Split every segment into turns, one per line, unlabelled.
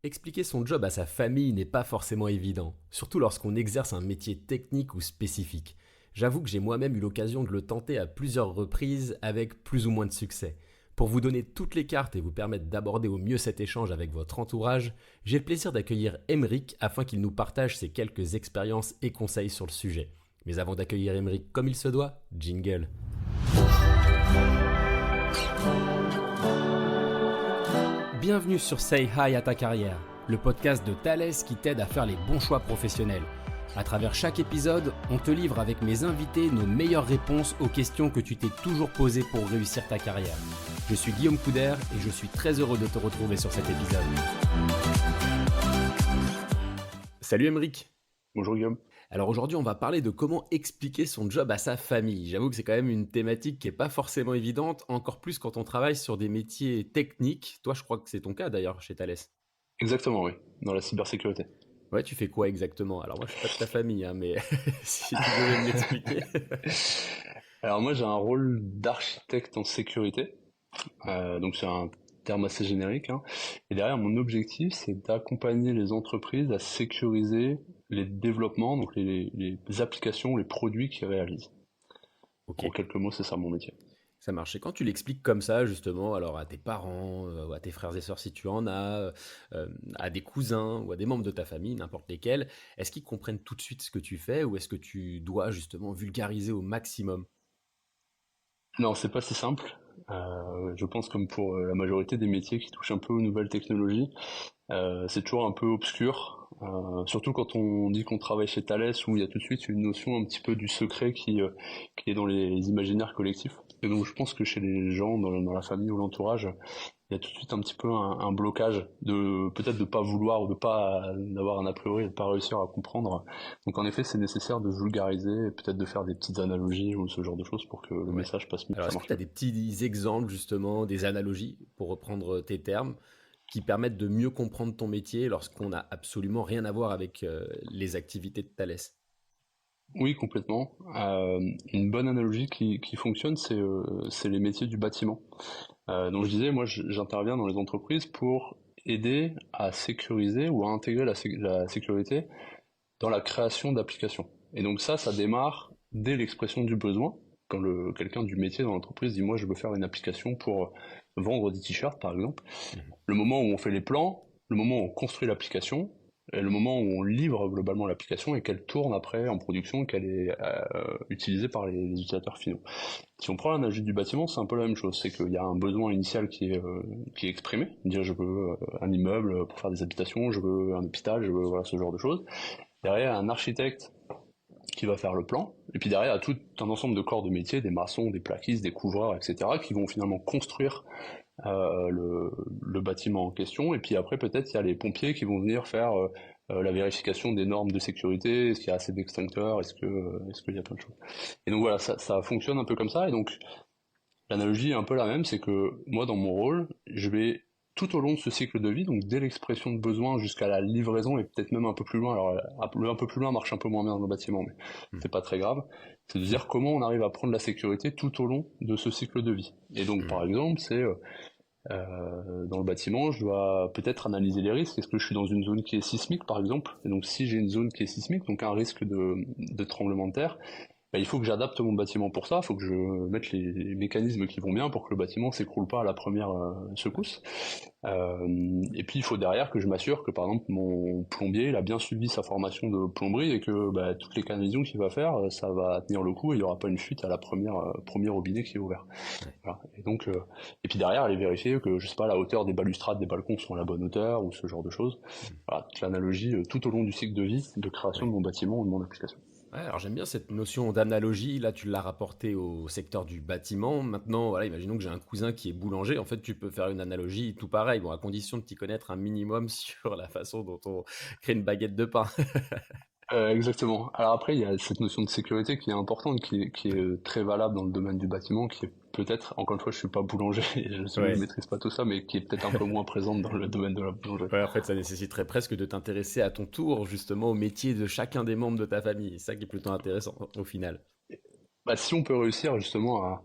Expliquer son job à sa famille n'est pas forcément évident, surtout lorsqu'on exerce un métier technique ou spécifique. J'avoue que j'ai moi-même eu l'occasion de le tenter à plusieurs reprises avec plus ou moins de succès. Pour vous donner toutes les cartes et vous permettre d'aborder au mieux cet échange avec votre entourage, j'ai le plaisir d'accueillir Emeric afin qu'il nous partage ses quelques expériences et conseils sur le sujet. Mais avant d'accueillir Emeric comme il se doit, jingle. Bienvenue sur Say Hi à ta carrière, le podcast de Thales qui t'aide à faire les bons choix professionnels. À travers chaque épisode, on te livre avec mes invités nos meilleures réponses aux questions que tu t'es toujours posées pour réussir ta carrière. Je suis Guillaume Couder et je suis très heureux de te retrouver sur cet épisode. Salut Emeric.
Bonjour Guillaume.
Alors aujourd'hui, on va parler de comment expliquer son job à sa famille. J'avoue que c'est quand même une thématique qui n'est pas forcément évidente, encore plus quand on travaille sur des métiers techniques. Toi, je crois que c'est ton cas d'ailleurs chez Thales.
Exactement, oui, dans la cybersécurité.
Ouais, tu fais quoi exactement? Alors moi, je suis pas de ta famille, hein, mais si tu devais me l'expliquer.
Alors moi j'ai un rôle d'architecte en sécurité, donc c'est un terme assez générique, hein. Et derrière mon objectif c'est d'accompagner les entreprises à sécuriser les développements, donc les applications, les produits qu'ils réalisent.
Ok,
En quelques mots c'est ça mon métier.
ça marche. Et quand tu l'expliques comme ça, justement, alors à tes parents, ou à tes frères et sœurs si tu en as, à des cousins ou à des membres de ta famille, n'importe lesquels, est-ce qu'ils comprennent tout de suite ce que tu fais ou est-ce que tu dois justement vulgariser au maximum?
Non, c'est pas si simple. Je pense comme pour la majorité des métiers qui touchent un peu aux nouvelles technologies, c'est toujours un peu obscur, surtout quand on dit qu'on travaille chez Thales où il y a tout de suite une notion un petit peu du secret qui est dans les imaginaires collectifs. Et donc je pense que chez les gens, dans la famille ou l'entourage, il y a tout de suite un petit peu un blocage de peut-être de pas vouloir ou de pas d'avoir un a priori et de pas réussir à comprendre. Donc en effet, c'est nécessaire de vulgariser, et peut-être de faire des petites analogies ou ce genre de choses pour que le
Ouais.
message passe mieux,
Alors
ça
est-ce que
marche
tu as
mieux.
des petits exemples justement, des analogies, pour reprendre tes termes, qui permettent de mieux comprendre ton métier lorsqu'on n'a absolument rien à voir avec les activités de Thales?
Oui, complètement. Une bonne analogie qui fonctionne, c'est les métiers du bâtiment. Donc je disais, moi j'interviens dans les entreprises pour aider à sécuriser ou à intégrer la sécurité dans la création d'applications. Et donc ça démarre dès l'expression du besoin. Quand quelqu'un du métier dans l'entreprise dit moi je veux faire une application pour vendre des t-shirts par exemple,
Mhm.
le moment où on fait les plans, le moment où on construit l'application, et le moment où on livre globalement l'application et qu'elle tourne après en production, qu'elle est utilisée par les utilisateurs finaux. Si on prend l'analogie du bâtiment, c'est un peu la même chose, c'est qu'il y a un besoin initial qui est exprimé, dire je veux un immeuble pour faire des habitations, je veux un hôpital, je veux voilà, ce genre de choses. Derrière, un architecte qui va faire le plan, et puis derrière, il y a tout un ensemble de corps de métier, des maçons, des plaquistes, des couvreurs, etc., qui vont finalement construire le bâtiment en question, et puis après peut-être il y a les pompiers qui vont venir faire la vérification des normes de sécurité, est-ce qu'il y a assez d'extincteurs, est-ce qu'il y a plein de choses. Et donc voilà, ça fonctionne un peu comme ça, et donc l'analogie est un peu la même, c'est que moi dans mon rôle, je vais tout au long de ce cycle de vie, donc dès l'expression de besoin jusqu'à la livraison et peut-être même un peu plus loin, alors un peu plus loin marche un peu moins bien dans le bâtiment, mais
Mhm.
c'est pas très grave, c'est de dire comment on arrive à prendre la sécurité tout au long de ce cycle de vie. Et donc par
Mhm.
exemple, c'est dans le bâtiment, je dois peut-être analyser les risques. Est-ce que je suis dans une zone qui est sismique, par exemple? Et donc, si j'ai une zone qui est sismique, donc un risque de tremblement de terre, bah, il faut que j'adapte mon bâtiment pour ça. Il faut que je mette les mécanismes qui vont bien pour que le bâtiment s'écroule pas à la première secousse. Et puis, il faut derrière que je m'assure que, par exemple, mon plombier, il a bien suivi sa formation de plomberie et que bah, toutes les canalisations qu'il va faire, ça va tenir le coup et il n'y aura pas une fuite à la premier robinet qui est ouvert.
Ouais.
Voilà. Et donc, et puis derrière, aller vérifier que, je sais pas, la hauteur des balustrades des balcons sont à la bonne hauteur ou ce genre de choses.
Mhm.
Voilà, toute l'analogie tout au long du cycle de vie de création de
Ouais.
mon bâtiment ou de mon application.
Ouais, alors j'aime bien cette notion d'analogie. Là, tu l'as rapporté au secteur du bâtiment. Maintenant, voilà, imaginons que j'ai un cousin qui est boulanger. En fait, tu peux faire une analogie tout pareil, bon, à condition de t'y connaître un minimum sur la façon dont on crée une baguette de pain.
Exactement. Alors après, il y a cette notion de sécurité qui est importante, qui est très valable dans le domaine du bâtiment, qui est peut-être, encore une fois, je suis pas boulanger et je
Ouais.
maîtrise pas tout ça, mais qui est peut-être un peu moins présente dans le domaine de la boulangerie.
Ouais, en fait, ça nécessiterait presque de t'intéresser à ton tour, justement, au métier de chacun des membres de ta famille. C'est ça qui est plutôt intéressant, au final.
Bah, si on peut réussir justement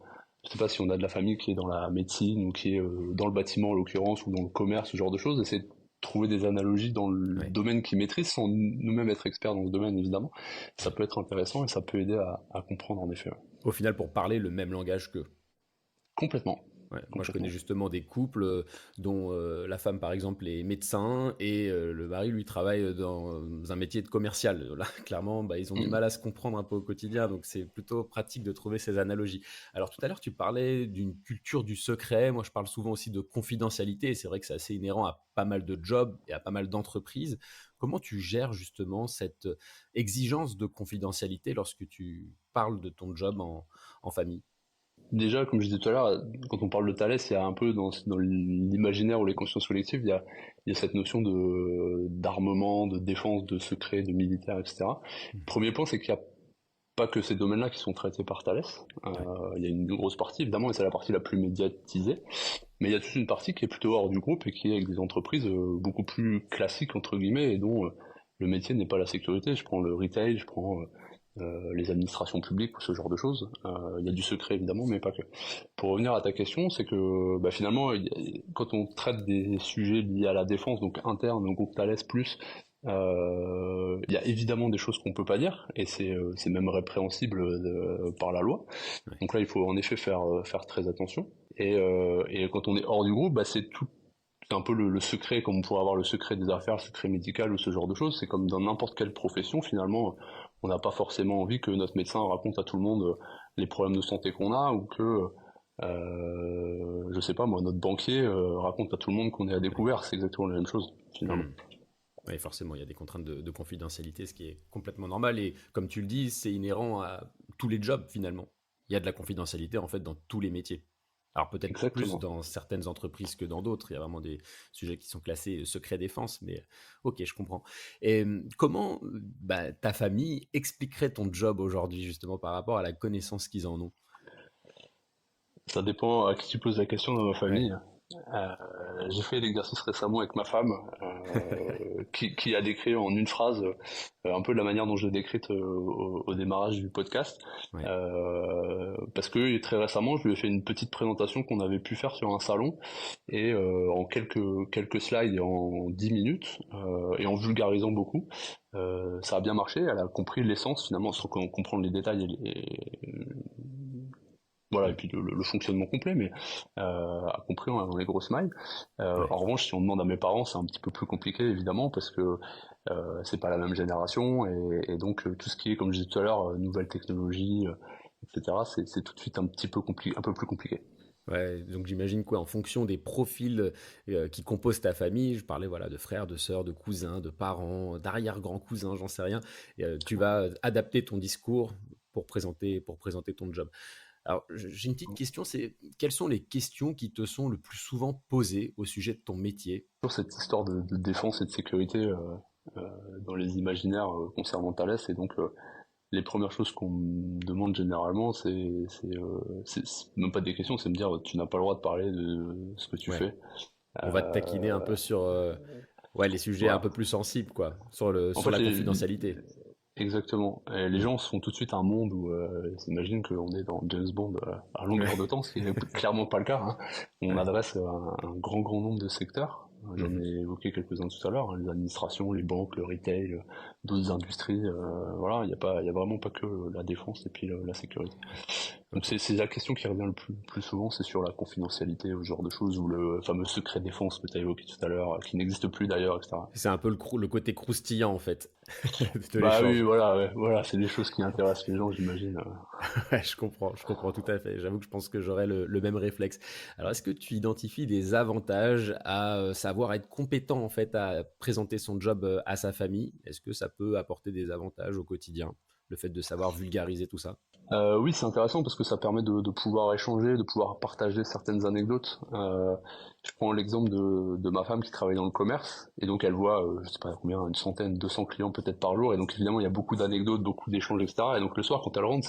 je sais pas si on a de la famille qui est dans la médecine ou qui est dans le bâtiment en l'occurrence ou dans le commerce, ce genre de choses, essayer de trouver des analogies dans le
Ouais.
domaine qu'ils maîtrisent sans nous-mêmes être experts dans ce domaine, évidemment. Ça peut être intéressant et ça peut aider à comprendre, en effet. Ouais.
Au final, pour parler le même langage qu'eux.
Complètement.
Ouais, moi, je connais
Complètement.
justement des couples dont la femme, par exemple, est médecin et le mari, lui, travaille dans un métier de commercial. Là, clairement, bah, ils ont du
Mm.
mal à se comprendre un peu au quotidien, donc c'est plutôt pratique de trouver ces analogies. Alors, tout à l'heure, tu parlais d'une culture du secret. Moi, je parle souvent aussi de confidentialité, et c'est vrai que c'est assez inhérent à pas mal de jobs et à pas mal d'entreprises. Comment tu gères justement cette exigence de confidentialité lorsque tu parles de ton job en famille?
Déjà, comme je disais tout à l'heure, quand on parle de Thalès, il y a un peu dans l'imaginaire ou les consciences collectives, il y a cette notion d'armement, de défense, de secret, de militaire, etc. Premier point, c'est qu'il n'y a pas que ces domaines-là qui sont traités par Thalès.
Ouais.
Il y a une grosse partie, évidemment, et c'est la partie la plus médiatisée. Mais il y a toute une partie qui est plutôt hors du groupe et qui est avec des entreprises beaucoup plus classiques, entre guillemets, et dont le métier n'est pas la sécurité. Je prends le retail, je prends les administrations publiques ou ce genre de choses. Il y a du secret, évidemment, mais pas que. Pour revenir à ta question, c'est que bah, finalement, quand on traite des sujets liés à la défense, donc interne au groupe Thales plus, il y a évidemment des choses qu'on peut pas dire, et c'est même répréhensible par la loi.
Ouais.
Donc là, il faut en effet faire très attention. Et quand on est hors du groupe, bah, c'est un peu le secret, comme on pourrait avoir le secret des affaires, le secret médical ou ce genre de choses. C'est comme dans n'importe quelle profession, finalement, on n'a pas forcément envie que notre médecin raconte à tout le monde les problèmes de santé qu'on a, ou que, je sais pas moi, notre banquier raconte à tout le monde qu'on est à
Ouais.
découvert. C'est exactement la même chose, finalement.
Hmm. Oui, forcément, il y a des contraintes de confidentialité, ce qui est complètement normal. Et comme tu le dis, c'est inhérent à tous les jobs finalement. Il y a de la confidentialité en fait dans tous les métiers. Alors peut-être plus
Exactement.
dans certaines entreprises que dans d'autres. Il y a vraiment des sujets qui sont classés secret défense, mais ok, je comprends. Et comment bah, ta famille expliquerait ton job aujourd'hui justement par rapport à la connaissance qu'ils en ont?
Ça dépend à qui tu poses la question dans ma
Ouais,
famille. Euh, j'ai fait l'exercice récemment avec ma femme, qui a décrit en une phrase un peu de la manière dont je l'ai décrite au démarrage du podcast.
ouais,
Parce que très récemment, je lui ai fait une petite présentation qu'on avait pu faire sur un salon, et en quelques slides et en 10 minutes, et en vulgarisant beaucoup, ça a bien marché. Elle a compris l'essence finalement, sans comprendre les détails voilà, et
ouais,
puis le fonctionnement complet, mais a compris dans les grosses mailles.
ouais.
En revanche, si on demande à mes parents, c'est un petit peu plus compliqué, évidemment, parce que c'est pas la même génération, et donc tout ce qui est, comme je disais tout à l'heure, nouvelles technologies, etc., c'est tout de suite un petit peu un peu plus compliqué.
Ouais, donc j'imagine quoi, en fonction des profils qui composent ta famille, je parlais voilà de frères, de sœurs, de cousins, de parents, d'arrière-grands-cousins, j'en sais rien, et, tu vas adapter ton discours pour présenter ton job. Alors j'ai une petite question, c'est quelles sont les questions qui te sont le plus souvent posées au sujet de ton métier?
Sur cette histoire de défense et de sécurité dans les imaginaires concernant Thalès, et donc les premières choses qu'on me demande généralement, c'est même pas des questions, c'est me dire tu n'as pas le droit de parler de ce que tu
Ouais,
fais.
on va te taquiner un
Euh,
peu sur ouais, les sujets un
voilà.
peu plus sensibles quoi,
En
sur
fait,
la confidentialité.
exactement. Et les
Hmm.
gens sont tout de suite un monde où ils s'imaginent qu'on est dans James Bond à longueur de
Ouais.
temps, ce qui n'est clairement pas le cas. Hein. On
Ouais.
adresse un grand nombre de secteurs. J'en
Mhm.
ai évoqué quelques-uns tout à l'heure, hein, les administrations, les banques, le retail, d'autres industries. Voilà, il y a vraiment pas que la défense et puis la sécurité. Donc
Ok.
c'est la question qui revient le plus souvent, c'est sur la confidentialité, ce genre de choses, ou le fameux secret défense que tu as évoqué tout à l'heure, qui n'existe plus d'ailleurs, etc.
C'est un peu le côté croustillant en fait de
Bah oui,
l'échange.
voilà, ouais, voilà, c'est des choses qui intéressent les gens, j'imagine.
Ouais, je comprends tout à fait. J'avoue que je pense que j'aurais le même réflexe. Alors, est-ce que tu identifies des avantages à savoir être compétent en fait à présenter son job à sa famille? Est-ce que ça peut apporter des avantages au quotidien, le fait de savoir vulgariser tout ça?
Oui, c'est intéressant parce que ça permet de pouvoir échanger, de pouvoir partager certaines anecdotes. Je prends l'exemple de ma femme qui travaille dans le commerce, et donc elle voit, je sais pas combien, une centaine, 200 clients peut-être par jour, et donc évidemment il y a beaucoup d'anecdotes, beaucoup d'échanges, etc. Et donc le soir quand elle rentre,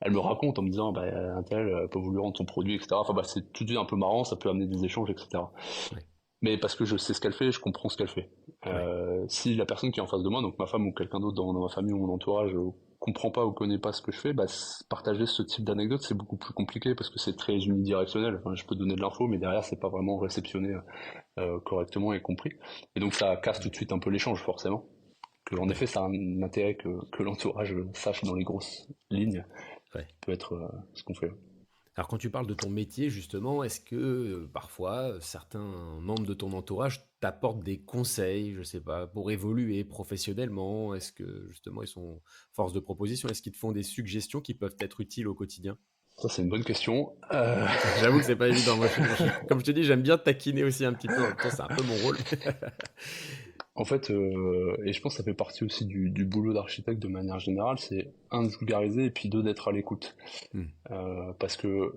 elle me raconte en me disant, bah un tel a pas voulu rendre son produit, etc. Enfin bah c'est tout de suite un peu marrant, ça peut amener des échanges, etc.
Ouais.
Mais parce que je sais ce qu'elle fait, je comprends ce qu'elle fait.
Ouais.
Si la personne qui est en face de moi, donc ma femme ou quelqu'un d'autre dans ma famille ou mon entourage, comprend pas ou connaît pas ce que je fais, bah, partager ce type d'anecdote, c'est beaucoup plus compliqué parce que c'est très unidirectionnel. Enfin, je peux donner de l'info, mais derrière, c'est pas vraiment réceptionné correctement et compris. Et donc ça casse tout de suite un peu l'échange, forcément. Que, en
Ouais.
effet, ça a un intérêt que l'entourage sache dans les grosses lignes,
Ouais.
peut être ce qu'on fait.
Alors quand tu parles de ton métier justement, est-ce que parfois certains membres de ton entourage t'apportent des conseils, je sais pas, pour évoluer professionnellement? Est-ce que justement ils sont force de proposition? Est-ce qu'ils te font des suggestions qui peuvent être utiles au quotidien?
Ça, c'est une bonne question.
J'avoue que c'est pas évident. Moi, comme je te dis, j'aime bien taquiner aussi un petit peu. En même temps, c'est un peu mon rôle.
En fait, et je pense que ça fait partie aussi du boulot d'architecte de manière générale, c'est un de vulgariser et puis deux d'être à l'écoute.
Hmm.
Parce que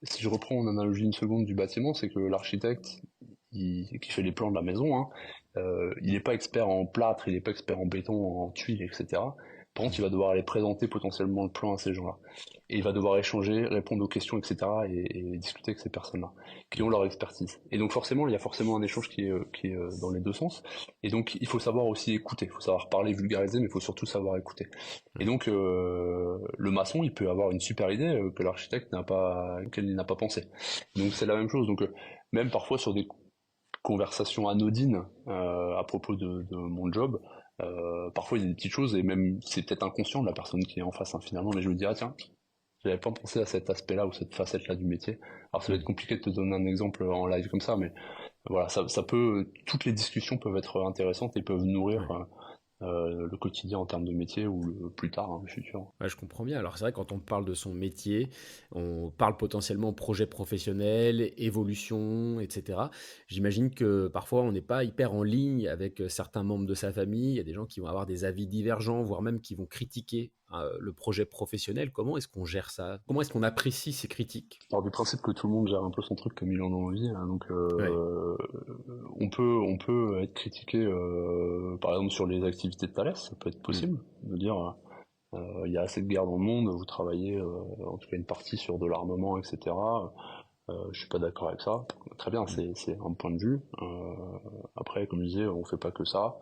si je reprends en analogie une seconde du bâtiment, c'est que l'architecte qui fait les plans de la maison, hein, il n'est pas expert en plâtre, il n'est pas expert en béton, en tuiles, etc. Par contre, il va devoir aller présenter potentiellement le plan à ces gens-là. Et il va devoir échanger, répondre aux questions, etc. et discuter avec ces personnes-là, qui ont leur expertise. Et donc forcément, il y a forcément un échange qui est dans les deux sens. Et donc il faut savoir aussi écouter, il faut savoir parler, vulgariser, mais il faut surtout savoir écouter. Et
Ouais.
donc le maçon, il peut avoir une super idée que l'architecte qu'elle n'a pas pensé. Donc c'est la même chose. Donc même parfois sur des conversations anodines à propos de mon job, parfois il y a des petites choses et même c'est peut-être inconscient de la personne qui est en face, hein, finalement, mais je me dis ah tiens, j'avais pas pensé à cet aspect-là ou cette facette-là du métier. Alors ça va être
Hmm.
compliqué de te donner un exemple en live comme ça, mais voilà, ça peut, toutes les discussions peuvent être intéressantes et peuvent nourrir
Ouais.
le quotidien en termes de métier ou plus tard, hein, le futur.
Ouais, je comprends bien. Alors c'est vrai, quand on parle de son métier, on parle potentiellement projet professionnel, évolution, etc. J'imagine que parfois on n'est pas hyper en ligne avec certains membres de sa famille. Il y a des gens qui vont avoir des avis divergents, voire même qui vont critiquer le projet professionnel. Comment est-ce qu'on gère ça? Comment est-ce qu'on apprécie ces critiques?
Alors du principe que tout le monde gère un peu son truc comme il en a envie, hein, donc
Ouais.
on peut être critiqué, par exemple sur les activités de Thales, ça peut être
Mm.
possible, de dire il y a assez de guerres dans le monde, vous travaillez en tout cas une partie sur de l'armement, etc. Je suis pas d'accord avec ça. Très bien,
Mm.
c'est un point de vue. Après, comme je disais, on fait pas que ça.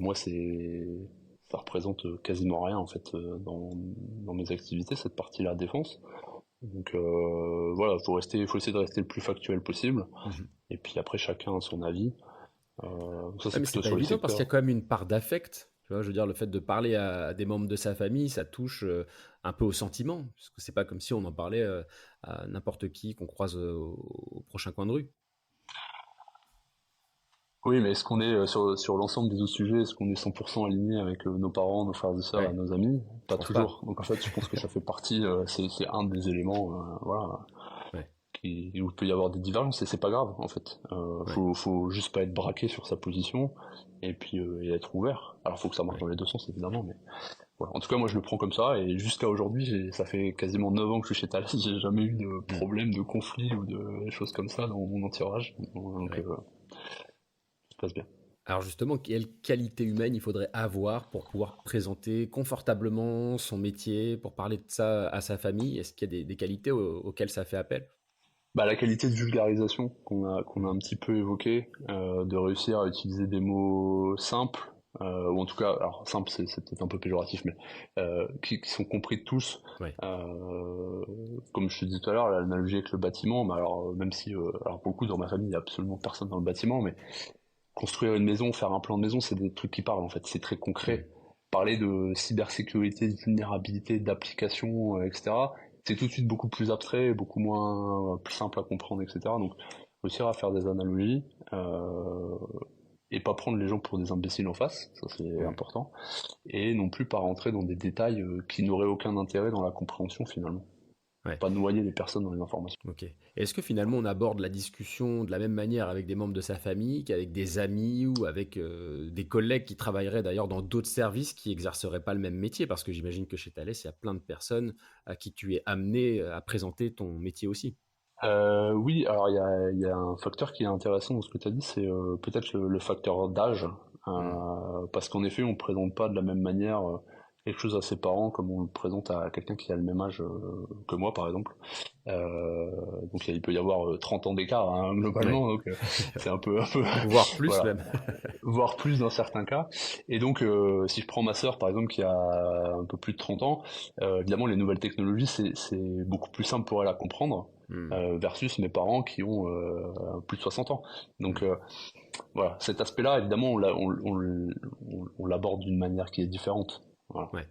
Moi, ça représente quasiment rien en fait dans mes activités, cette partie-là défense. Donc voilà, faut essayer de rester le plus factuel possible.
Mhm.
Et puis après, chacun a son avis. Ça,
Ouais,
c'est
mais c'est
plutôt
pas
sur les
évident parce qu'il y a
secteurs.
quand même une part d'affect. Tu vois, je veux dire, le fait de parler à des membres de sa famille, ça touche un peu au sentiment. Parce que c'est pas comme si on en parlait à n'importe qui qu'on croise au prochain coin de rue.
Oui, mais est-ce qu'on est sur l'ensemble des autres sujets, est-ce qu'on est 100% aligné avec nos parents, nos frères et sœurs et
Ouais,
nos amis?
je
Pas
pense pas.
toujours. Donc en fait, je pense que ça fait partie, c'est un des éléments, voilà,
Ouais,
où il peut y avoir des divergences et c'est pas grave en fait.
ouais,
Faut juste pas être braqué sur sa position et puis et être ouvert. Alors faut que ça marche
ouais.
dans les deux sens évidemment, mais voilà. En tout cas, moi je le prends comme ça et jusqu'à aujourd'hui, ça fait quasiment 9 ans que je suis chez Thales, j'ai jamais eu de
Hmm,
problème, de conflit ou de choses comme ça dans mon entourage. Donc
ouais.
ça se passe bien.
Alors justement, quelle qualité humaine il faudrait avoir pour pouvoir présenter confortablement son métier, pour parler de ça à sa famille? Est-ce qu'il y a des qualités auxquelles ça fait appel?
Bah, la qualité de vulgarisation qu'on a un
Mhm.
petit peu évoqué, de réussir à utiliser des mots simples, ou en tout cas, alors simple c'est peut-être un peu péjoratif, mais qui sont compris de tous.
Ouais.
Euh, Comme je te disais tout à l'heure, l'analogie avec le bâtiment, mais alors même si, alors pour le coup dans ma famille il y a absolument personne dans le bâtiment, mais construire une maison, faire un plan de maison, c'est des trucs qui parlent en fait, c'est très
Hmm.
concret. Parler de cybersécurité, de vulnérabilité, d'application, etc., c'est tout de suite beaucoup plus abstrait, beaucoup moins plus simple à comprendre, etc. Donc réussir à faire des analogies et pas prendre les gens pour des imbéciles en face, ça c'est
Hmm.
important, et non plus pas rentrer dans des détails qui n'auraient aucun intérêt dans la compréhension finalement.
Ouais.
Pas noyer les personnes dans les informations.
Ok. Est-ce que finalement on aborde la discussion de la même manière avec des membres de sa famille qu'avec des amis ou avec des collègues qui travailleraient d'ailleurs dans d'autres services qui exerceraient pas le même métier? Parce que j'imagine que chez Thales, il y a plein de personnes à qui tu es amené à présenter ton métier aussi.
Oui, alors il y a un facteur qui est intéressant dans ce que tu as dit, c'est peut-être le facteur d'âge,
Hmm.
parce qu'en effet, on ne présente pas de la même manière. quelque chose à ses parents, comme on le présente à quelqu'un qui a le même âge que moi, par exemple. Donc il peut y avoir 30 ans d'écart, hein,
Ouais.
globalement, donc c'est un peu
Voire plus
voilà,
même.
voire plus dans certains cas. Et donc si je prends ma sœur, par exemple, qui a un peu plus de 30 ans, évidemment les nouvelles technologies, c'est beaucoup plus simple pour elle à comprendre.
Hmm,
Versus mes parents qui ont plus de 60 ans. Donc
hmm.
voilà, cet aspect-là, évidemment, on l'aborde d'une manière qui est différente. Voilà.
Ouais.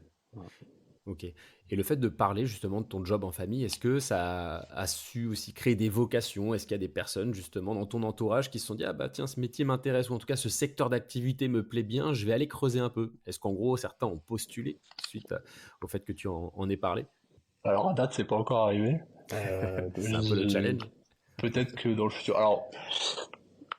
Ok. Et le fait de parler justement de ton job en famille, est-ce que ça a su aussi créer des vocations? Est-ce qu'il y a des personnes justement dans ton entourage qui se sont dit, ah bah tiens, ce métier m'intéresse, ou en tout cas ce secteur d'activité me plaît bien, je vais aller creuser un peu. Est-ce qu'en gros certains ont postulé suite au fait que tu en aies parlé?
Alors à date, c'est pas encore arrivé.
C'est un peu le challenge.
Peut-être que dans le futur. Alors,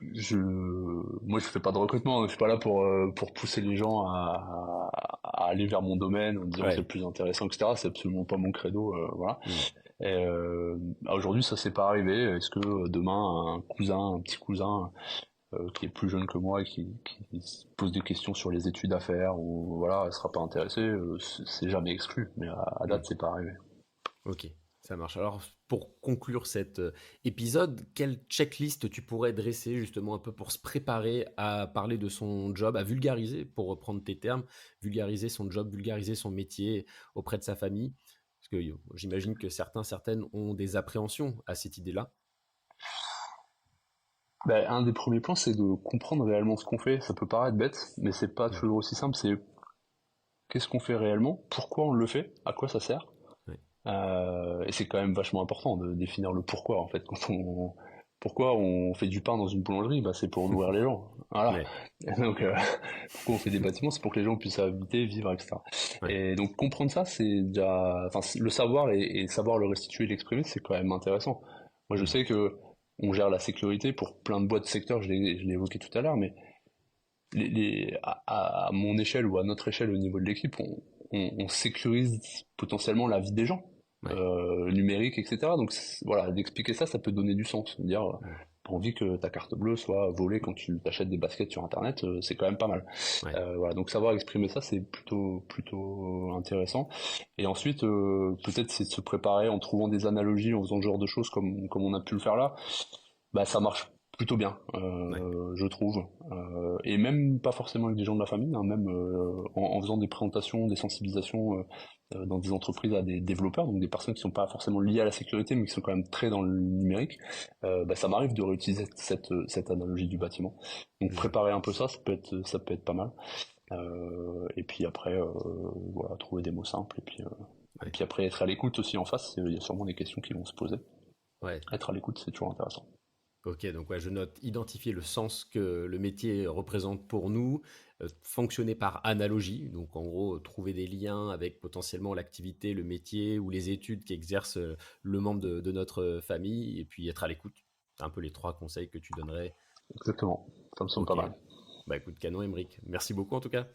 moi, je fais pas de recrutement. Je suis pas là pour pousser les gens à aller vers mon domaine en disant c'est le
Ouais.
plus intéressant, etc. C'est absolument pas mon credo. Voilà.
Hmm.
Et, aujourd'hui, ça s'est pas arrivé. Est-ce que demain, un petit cousin qui est plus jeune que moi et qui se pose des questions sur les études à faire ou voilà, elle sera pas intéressée, c'est jamais exclu. Mais à
Hmm.
date, c'est pas arrivé.
Ok, ça marche. Alors, pour conclure cet épisode, quelle checklist tu pourrais dresser justement un peu pour se préparer à parler de son job, à vulgariser, pour reprendre tes termes, vulgariser son job, vulgariser son métier auprès de sa famille? Parce que j'imagine que certaines ont des appréhensions à cette idée-là.
Ben, un des premiers points, c'est de comprendre réellement ce qu'on fait. Ça peut paraître bête, mais c'est pas
Ouais,
toujours aussi simple. C'est qu'est-ce qu'on fait réellement, pourquoi on le fait, à quoi ça sert.
ouais,
Et c'est quand même vachement important de définir le pourquoi en fait. Pourquoi on fait du pain dans une boulangerie, bah, c'est pour nourrir les gens. Voilà.
ouais,
Et donc pourquoi on fait des bâtiments, c'est pour que les gens puissent habiter, vivre, etc.
ouais.
Et donc comprendre ça, c'est déjà, enfin le savoir et savoir le restituer, l'exprimer, c'est quand même intéressant. Moi, je
Hmm.
sais que on gère la sécurité pour plein de boîtes de secteur, je l'ai évoqué tout à l'heure, mais à mon échelle ou à notre échelle au niveau de l'équipe, on sécurise potentiellement la vie des gens,
Ouais.
numérique, etc. Donc voilà, d'expliquer ça, ça peut donner du sens. Dire,
Hmm.
t'as envie que ta carte bleue soit volée quand tu t'achètes des baskets sur Internet, c'est quand même pas mal.
Ouais.
Voilà, donc savoir exprimer ça, c'est plutôt intéressant. Et ensuite, peut-être c'est de se préparer en trouvant des analogies, en faisant ce genre de choses comme on a pu le faire là. Bah ça marche plutôt bien,
Ouais.
je trouve. Et même pas forcément avec des gens de la famille, hein, même en faisant des présentations, des sensibilisations dans des entreprises à des développeurs, donc des personnes qui sont pas forcément liées à la sécurité, mais qui sont quand même très dans le numérique. Bah, ça m'arrive de réutiliser cette analogie du bâtiment. Donc
Hmm.
préparer un peu ça, ça peut être pas mal. Et puis après, voilà, trouver des mots simples. Et
Ouais.
puis après, être à l'écoute aussi en face, il y a sûrement des questions qui vont se poser.
Ouais.
Être à l'écoute, c'est toujours intéressant.
Ok, donc ouais, je note identifier le sens que le métier représente pour nous, fonctionner par analogie, donc en gros trouver des liens avec potentiellement l'activité, le métier ou les études qu'exerce le membre de notre famille, et puis être à l'écoute. C'est un peu les trois conseils que tu donnerais.
Exactement, ça me semble pas
Ok,
mal.
bah écoute, canon Emeric, merci beaucoup en tout cas,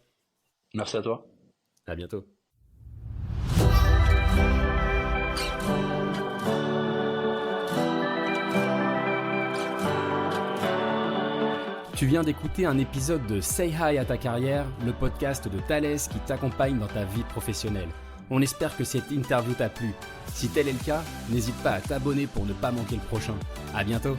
Merci à toi.
à bientôt. Tu viens d'écouter un épisode de Say Hi à ta carrière, le podcast de Thales qui t'accompagne dans ta vie professionnelle. On espère que cette interview t'a plu. Si tel est le cas, n'hésite pas à t'abonner pour ne pas manquer le prochain. À bientôt.